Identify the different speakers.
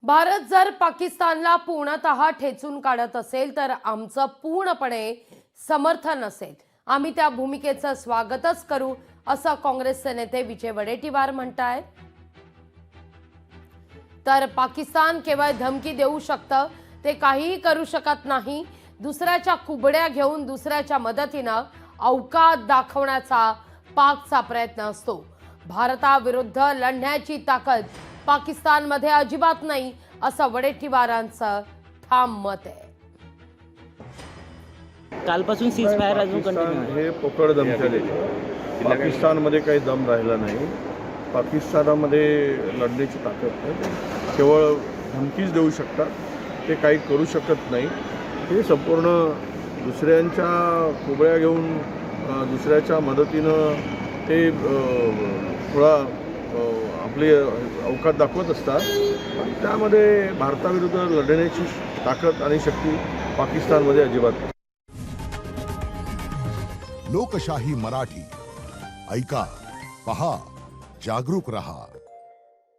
Speaker 1: भारत जर पाकिस्तानला पूर्णतः ठेचून काढत असेल तर आमचं पूर्णपणे समर्थन असेल। आम्ही त्या भूमिकेचं स्वागतच करू असं काँग्रेसचे नेते विजय वडेट्टीवार म्हणतायत। तर पाकिस्तान केवळ धमकी देऊ शकतं, ते काहीही करू शकत नाही। दुसऱ्याच्या कुबड्या घेऊन दुसऱ्याच्या मदतीनं अवकात दाखवण्याचा पाकचा प्रयत्न असतो। भारताविरुद्ध लढण्याची ताकद पाकिस्तानमध्ये अजिबात नाही असं वडेट्टीवारांचं ठाम मत आहे।
Speaker 2: कालपासून सीजफायर अजून कंटिन्यू आहे।
Speaker 3: हे पोकळ धमक्या देते। पाकिस्तानमध्ये काही दम राहिला नाही। पाकिस्तानामध्ये लढण्याची ताकद नाही, केवळ धमकीच देऊ शकतात, ते काही करू शकत नाही। हे संपूर्ण दुसऱ्यांच्या कुबळ्या घेऊन दुसऱ्याच्या मदतीनं ते थोडा आपली अवकात दाखवत असतात, पण त्यामध्ये भारताविरुद्ध लढण्याची ताकद आणि शक्ती पाकिस्तानमध्ये अजिबात नाही।
Speaker 4: लोकशाही मराठी ऐका, पहा, जागरूक रहा।